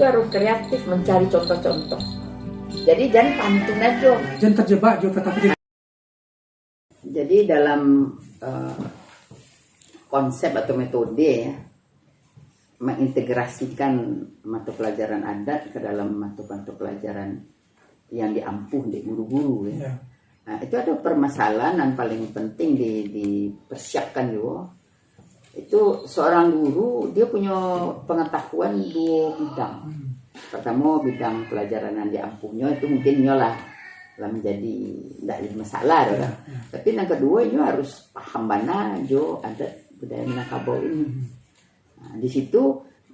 tuh harus kreatif mencari contoh-contoh. Jadi jangan pantun aja. Jangan terjebak juga tapi Jadi dalam konsep atau metode ya, mengintegrasikan mata pelajaran adat ke dalam mata pelajaran yang diampuh di guru-guru ya. Nah, itu ada permasalahan yang paling penting dipersiapkan juga. Itu seorang guru dia punya pengetahuan dua bidang. Pertama bidang pelajaran yang diampuhnya itu mungkin nyolah menjadi tidak ada masalah ya. Tapi yang kedua ini harus paham mana jo ada budaya Minangkabau ini. Nah, di situ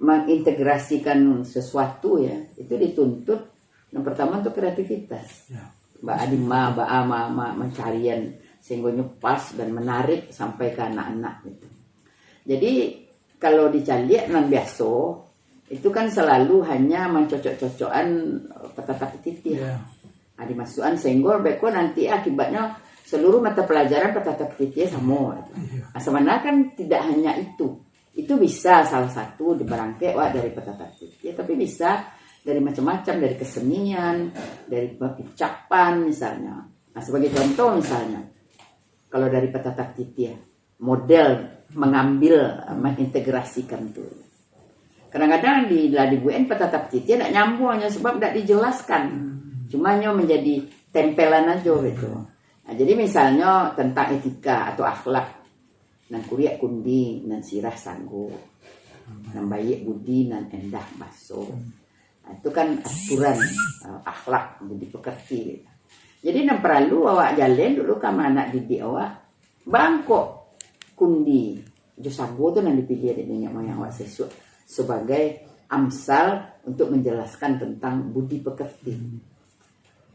mengintegrasikan sesuatu ya itu dituntut yang pertama untuk kreativitas. Mbak Adima, Mbak Ama mencarian sehingga pas dan menarik sampai ke anak-anak gitu. Jadi kalau dicaliak nan biasa itu kan selalu hanya mencocok-cocokan petata petiti. Nah, dimasukkan sehingga beko nanti akibatnya seluruh mata pelajaran petata petiti sama. Nah, sebenarnya kan tidak hanya itu bisa salah satu diberangkai dari petata petiti, tapi bisa dari macam-macam, dari kesenian, dari ucapan misalnya. Nah, sebagai contoh misalnya, kalau dari petata petiti model mengambil, mengintegrasikan tuh. Kadang-kadang di UN petata petiti tidak nyambung hanya sebab tidak dijelaskan. Cuma hanya menjadi tempelan aja gitu. Nah, jadi misalnya tentang etika atau akhlak. Nan kuriak kundi, nan sirah sanggo. Nan baik budi, nan endah baso. Nah, itu kan aturan akhlak jadi pekerti. Jadi nan perlu awak jalan dulu sama anak didik awak. Bangkok kundi. Jo sanggo itu nan dipilih dari nenek moyang awak sebagai amsal untuk menjelaskan tentang budi pekerti.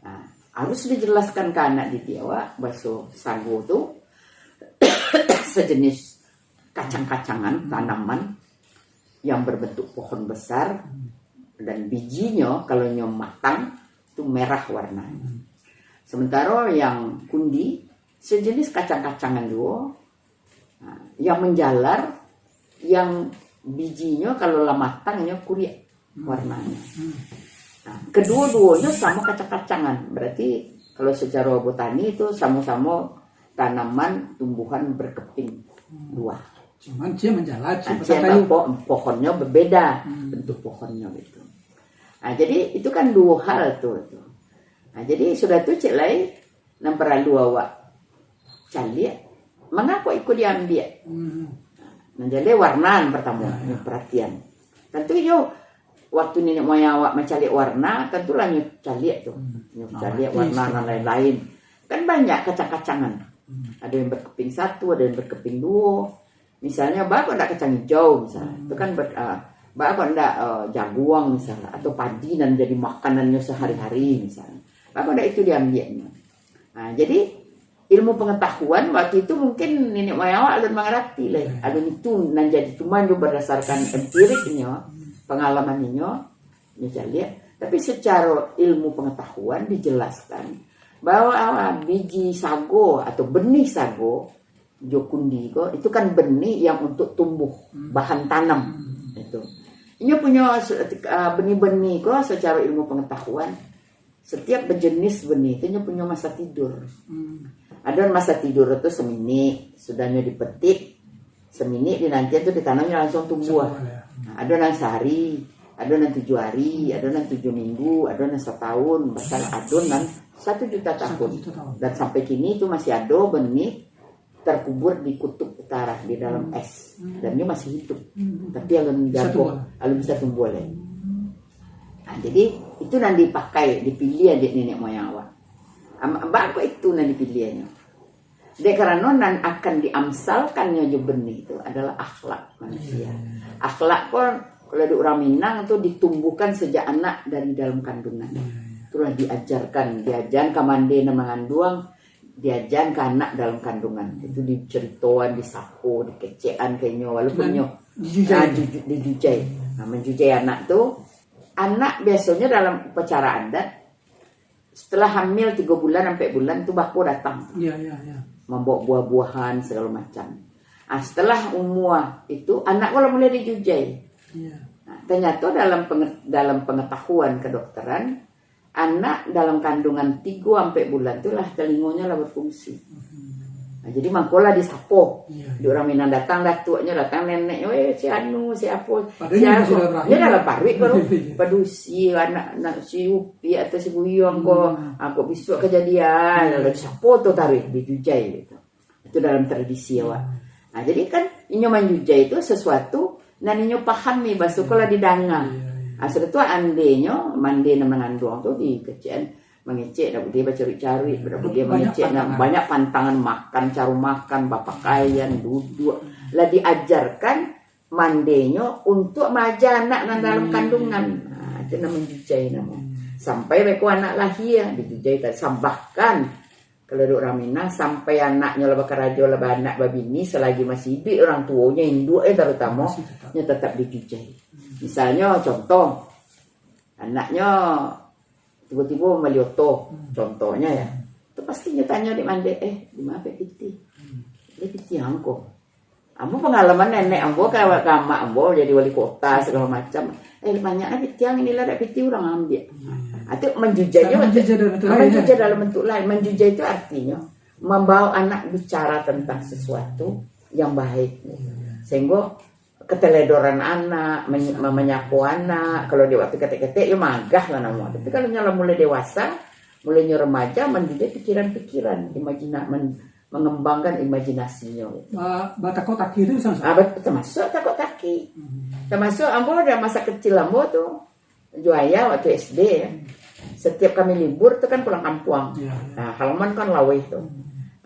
Nah, harus dijelaskan ke anak didik awak bahwa sagu itu sejenis kacang-kacangan tanaman yang berbentuk pohon besar dan bijinya kalau nyom matang itu merah warnanya. Sementara yang kundi sejenis kacang-kacangan juga yang menjalar yang bijinya kalau lah matangnya kuliah warnanya. Nah, kedua-duanya sama kacang-kacangan. Berarti kalau secara botani itu sama-sama tanaman tumbuhan berkeping dua. Cuman dia menjalar, pohonnya berbeda bentuk pohonnya gitu. Nah, jadi itu kan dua hal tuh. Nah, jadi sudah tuh cek lain yang perlu awak cari. Mengapa ikut diambil? Nah, jadi warna pertama perhatian. Tentu yo waktu nenek moyang awak mencari warna, tentulah nyucali tuh, nyucali warna dan lain-lain. Kan banyak kacang-kacangan. Ada yang berkeping satu, ada yang berkeping dua. Misalnya bapak ndak kacang hijau misalnya, itu kan bapak ndak jaguang misalnya, atau padi dan jadi makanannya sehari-hari misalnya. Bapak ndak itu diambilnya. Nah, jadi ilmu pengetahuan waktu itu mungkin nenek moyang awak belum mengerti lah. Ada itu nan jadi cuma berdasarkan empiriknya. Pengalamannya misalnya, tapi secara ilmu pengetahuan dijelaskan bahwa biji sago atau benih sago jokundi itu kan benih yang untuk tumbuh bahan tanam itu. Ini punya benih-benih secara ilmu pengetahuan setiap berjenis benih itu punya masa tidur. Ada masa tidur itu semini sudahnya dipetik semini nanti itu ditanamnya langsung tumbuh. Nah, ada yang sehari, ada yang 7 hari, ada yang 7 minggu, ada yang setahun, bahkan ada yang 1 juta tahun. Dan sampai kini itu masih ada benih terkubur di kutub utara di dalam es, dan dia masih hidup. Tapi alun bisa tumbuh lagi. Nah, jadi itu nanti dipakai, dipilih adik nenek moyang awak. Mbak itu nanti dipilihnya. Karena nan akan diamsalkannya benih itu adalah akhlak manusia. Akhlak pun kalau di orang Minang itu ditumbuhkan sejak anak dari dalam kandungan. Itulah diajarkan kamande mengandung, diajarkan ke anak dalam kandungan. Itu diceritakan, disapo, dikecekan kayaknya walaupun dijujai. Nah, menjujai anak tuh anak biasanya dalam upacara adat setelah hamil 3 bulan sampai bulan itu bako datang. Membawa buah-buahan segala macam. Nah, setelah umur itu anak kalau mulai dijujai. Nah, ternyata dalam pengetahuan kedokteran, anak dalam kandungan 3-4 bulan itulah telinganya lah berfungsi. Nah, jadi mangkola disapo. Di orang Minang datang, datuknya datang, neneknya, si anu, si apa, si aku. Dia dalam parit baru. Padusi, anak si Upi atau si Buyong aku besok kejadian. Lalu disapo tuh tarik, dijujai gitu. Itu dalam tradisi ya, Wak. Nah, jadi kan inyo menjujai itu sesuatu dan inyo pahami bahasa kalau didangang. Nah, sudah tu andenya mandi mengandung tu di kecian mengecek dah dia cari-cari, dia mengecek banyak pantangan makan, cara makan, pakaian, duduk. Lah diajarkan mandinya untuk maja anak dalam kandungan. Nah, itu namanya jujai namanya. Sampai mereka anak lahir dijujai sambahkan kalau duk ramina sampai anaknya lebah kerajo lebah anak babini selagi masih hidup orang tuanya induk terutama tetap dijujai. Misalnya contoh anaknya tiba-tiba melioto contohnya ya, itu pasti tanya di mande di mana piti, dia piti angko. Ambo pengalaman nenek ambo kayak kama ambo jadi wali kota segala macam. Banyaknya piti yang inilah ada piti orang ambil. Itu menjujai dalam bentuk lain. Menjujai itu artinya membawa anak bicara tentang sesuatu yang baik, sehingga keteledoran anak, menyapu anak. Kalau di waktu ketek-ketek ya magah lah namanya. Tapi kalau nyala mulai dewasa, mulai remaja, menjadi pikiran-pikiran, mengembangkan imajinasinya. Takut taki itu termasuk takut taki. Termasuk ambo ada masa kecil ambo tuh, Juaya waktu SD ya. Setiap kami libur tuh kan pulang kampung. Nah, halaman kan laweh tuh.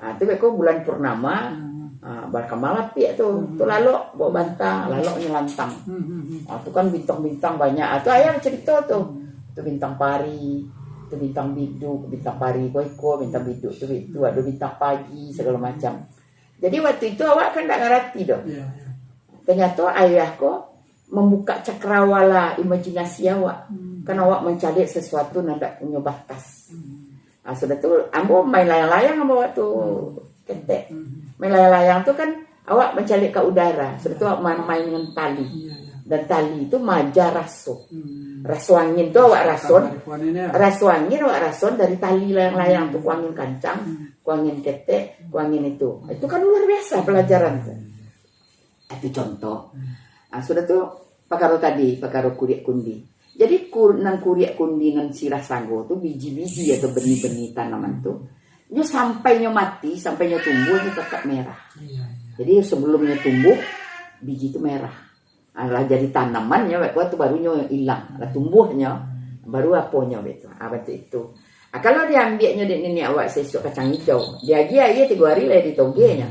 Nah, itu beko bulan purnama. Berkamalah piak tuh lalu bawa bantang, lalu nyelantang. Itu kan bintang-bintang banyak. Itu ayah cerita tuh. Itu bintang pari, itu bintang biduk, bintang pari koiko, bintang biduk itu ada bintang pagi segala macam. Jadi waktu itu awak kan tak ngerti dong. Ternyata ayahku membuka cakrawala imajinasi awak. Kan awak mencari sesuatu nanda punya batas. Nah, sudah tuh ambo main layang-layang ambo waktu ketek. Main layang-layang tuh kan awak mencari ke udara. Sudah tuh main dengan tali. Dan tali itu maja raso. Raso angin tuh awak rason. Raso angin awak rason dari tali layang-layang tuh kuangin kancang, kuangin ketek, kuangin itu. Itu kan luar biasa pelajaran tuh. Itu contoh. Nah, sudah tuh pakaro kurik kundi. Jadi nang kurik kundi nang sirah sanggo tuh biji-biji atau benih-benih tanaman tuh. Nyo sampainya mati, sampainya tumbuh itu tetap merah. Jadi sebelumnya tumbuh biji itu merah. Lah jadi tanamannya waktu barunya hilang. Lah tumbuhnya baru aponya betul. Itu. Kalau diambilnya ini awak sesuk kacang hijau, dia 3 hari lah ditogenya.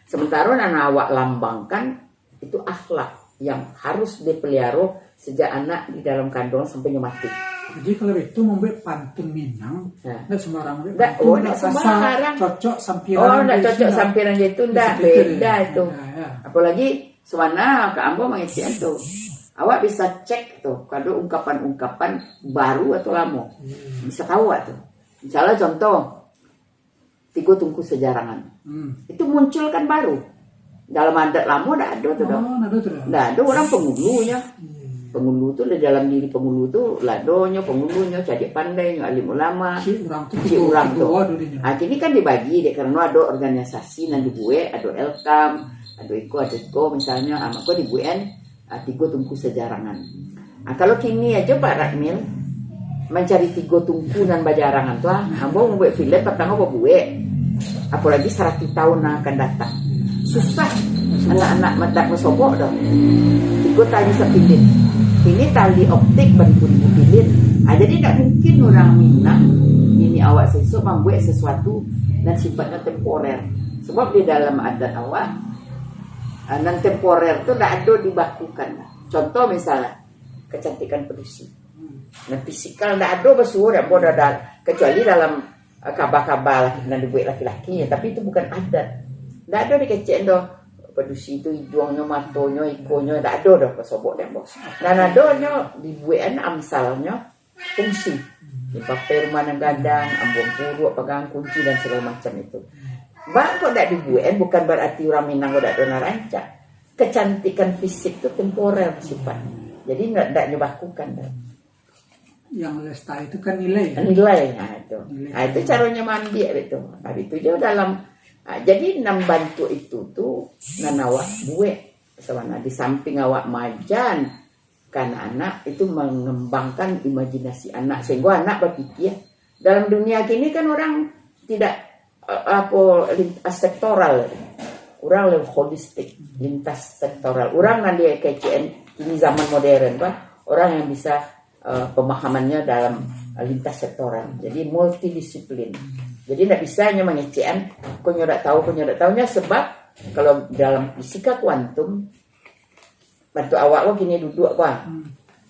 Sementara anak awak lambangkan itu akhlak yang harus dipelihara sejak anak di dalam kandungan sampai mati. Jadi kalau itu membuat pantun Minang, nggak sembarang. Nggak sembarang. Cocok sampiran. Nggak cocok sampiran gitu, nggak beda itu. Apalagi suana ke ambo mengisi itu. Awak bisa cek tuh, kalau ungkapan-ungkapan baru atau lama, bisa tahu tuh. Misalnya contoh, Tigo Tungku Sejarangan, itu muncul kan baru. Dalam adat lama nggak ada tuh dong. Nggak ada orang pengulunya. Pengulu tuh di dalam diri pengulu tuh ladonya, pengulunya, cadik pandainya, alim ulama, si orang tuh. Nah, ini kan dibagi deh karena ada organisasi yang dibuat, ada Elkam, ada Iko misalnya, amakku dibuat Tigo Tungku Sejarangan. Nah, kalau kini aja Pak Rakmil mencari Tigo Tungku dan Bajarangan tuh, ambo membuat film pertama apa buat, apalagi 100 tahun akan datang. Susah anak-anak mendak mesobok dong. Tigo tali sepilin. Ini tali optik beribu-ribu pilin. Jadi tidak mungkin orang Minang ini awak sesuk membuat sesuatu dan sifatnya temporer. Sebab di dalam adat awak dan temporer itu tidak ada dibakukan. Contoh misalnya kecantikan pedusi. Nah fisikal tidak ada bersuara kecuali dalam kabar-kabar yang dibuat laki-laki. Tapi itu bukan adat. Tidak ada dikecek doh. Pedusi itu hidungnya, matonya, ikonya, tidak ada dah kesobok dan bos. Dan adanya dibuat amsalnya fungsi. Dipakai rumah gadang, ambon buruk, pegang kunci dan segala macam itu. Bang kok tidak dibuat bukan berarti orang Minang tidak ada rancak. Kecantikan fisik itu temporer sifatnya. Jadi nggak nyebakukan dah. Yang lesta itu kan nilai. Nilai, nah itu. Nilai. Nah, itu caranya mandi itu. Habis itu dia dalam jadi bantu itu tuh nanawa buwe sebenarnya di samping awak majan kan anak itu mengembangkan imajinasi anak sehingga anak berpikir dalam dunia kini kan orang tidak lintas sektoral, orang lebih holistik, lintas sektoral. Orang nanti kayak ini zaman modern kan, orang yang bisa pemahamannya dalam lintas sektoral, jadi multidisiplin. Jadi tidak bisa hanya mengecekan, kau nyodak tahunya sebab kalau dalam fisika kuantum, bantu awak lo gini duduk apa?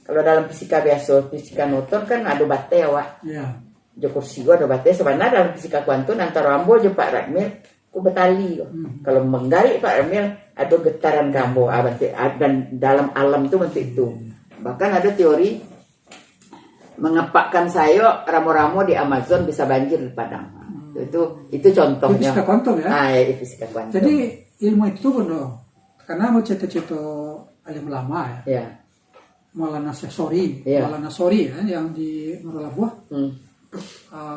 Kalau dalam fisika biasa, fisika Newton kan ada batai awak. Ya. Jo kursi gua ada batai. Sebenarnya dalam fisika kuantum antara Rambo je Pak Radmil, ku betali. Kalau menggali Pak Radmil ada getaran gambo, dan dalam alam itu bentuk itu. Bahkan ada teori mengepakkan sayur ramo-ramo di Amazon bisa banjir di Padang. Itu contohnya. Fisika kuantum ya. Ah, ya fisika kuantum. Jadi ilmu itu benar. Karena mau cerita-cerita alim lama ya. Ya. Maulana Sori, Ya. Maulana Sori ya, yang di Nurulabuh.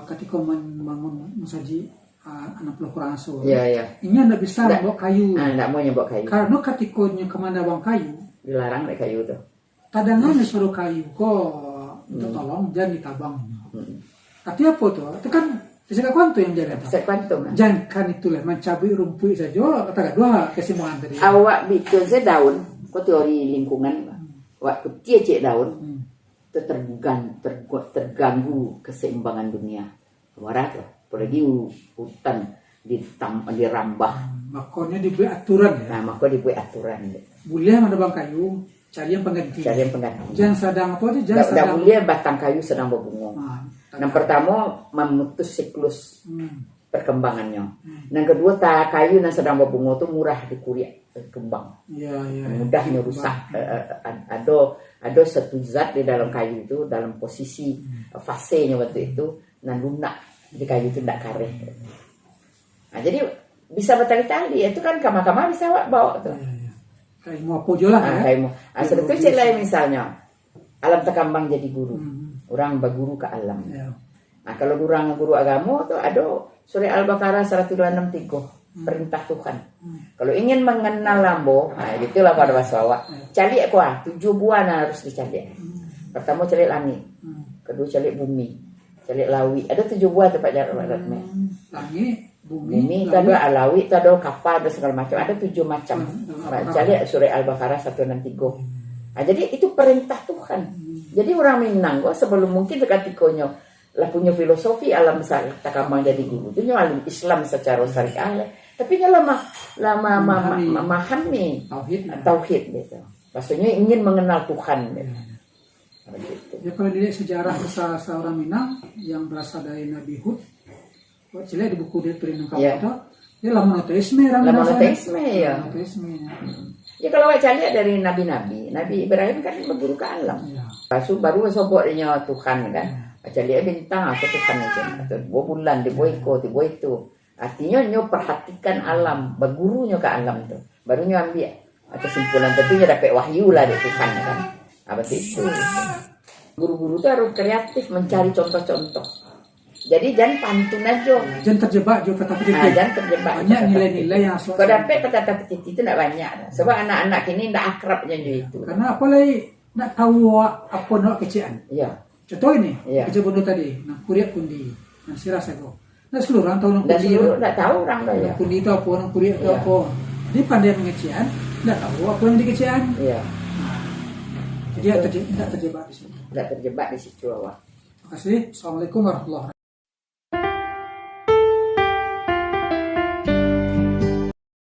Ketika membangun masaji 60 Quran Asal. Iya. Ini anda bisa bawa kayu. Enggak mau nyebok kayu. Karena ketika kemana bang kayu, Dilarang deh kayu tuh. tadangan suruh kayu kok tolong jangan ditabang. Tapi apa tuh? Itu kan fisika kuantum yang jadi apa? Fisika kuantum. Jangan kan itulah mencabut rumput saja. Kata dua kesimpulan tadi. Awak bikin daun, kok teori lingkungan. Waktu dia cek daun, itu terganggu keseimbangan dunia. Marah tuh, apalagi hutan dirambah. Makanya dibuat aturan ya. Nah, maka dibuat aturan. Boleh mana bang kayu, cari yang pengganti. Jangan sedang apa aja, jangan sedang. Tidak boleh batang kayu sedang berbunga. Yang pertama memutus siklus perkembangannya. Yang kedua kayu yang sedang berbunga itu murah dikurik berkembang. Mudahnya rusak. Ada satu zat di dalam kayu itu dalam posisi fasenya waktu itu dan lunak di kayu itu tidak kareh. Nah, jadi bisa bertali-tali itu kan kama-kama bisa bawa tuh. Kayak mau apa juga lah ya. Kayak mau. Sebetulnya cerita lain misalnya alam terkambang jadi guru. Orang berguru ke alam. Nah, kalau guru agama tuh ada surah Al-Baqarah 163 perintah Tuhan. Kalau ingin mengenal lambo, nah gitulah pada bahasa awak. Cari kuah 7 buah harus dicari. Pertama cari langit, kedua cari bumi, cari lawi. Ada 7 buah tempat jarak langit, bumi, itu ada alawi, itu ada kapal, ada segala macam. Ada 7 macam. Cari surah Al-Baqarah 163. Nah, jadi itu perintah Tuhan. Jadi orang Minang kok sebelum mungkin ketikanya lah punya filosofi alam terkambang jadi guru itu alim Islam secara syariah, tapi kalau memahami tauhid gitu, maksudnya ingin mengenal Tuhan gitu. Ya kalau dilihat sejarah besar seorang Minang yang berasal dari Nabi Hud, buat cile di buku dia tulis kamu dia lah monoteisme ya. Ya kalau baca lihat dari nabi-nabi, Nabi Ibrahim kan berguru ke alam. Baru soboknya Tuhan kan. Baca lihat bintang atau Tuhan aja, atau bulan, di itu. Artinya nyo perhatikan alam, bergurunya ke alam tuh. Baru nyo ambil kesimpulan tentunya dapat wahyu lah dari Tuhan kan. Apa itu? Guru-guru tuh harus kreatif mencari contoh-contoh. Jadi jangan pantun aja. Jangan terjebak juga kata petitit. Jangan terjebak. Banyak nilai-nilai yang asal. Kalau dapat kata petitit itu tidak banyak. Sebab anak-anak ini tidak akrabnya itu. Karena apa lagi nak tahu apa nak kecian. Iya. Contoh ini, kerja bodoh tadi, nak kuriak kundi, nak sirah sego. Nah seluruh orang tahu nak kundi. Tidak tahu orang dah. Kundi itu apa, nak kuriak itu apa. Jadi pandai mengecian, tidak tahu apa yang dikecian. Iya. Jadi tidak terjebak di situ. Tidak terjebak di situ awak. Terima kasih. Assalamualaikum warahmatullahi wabarakatuh.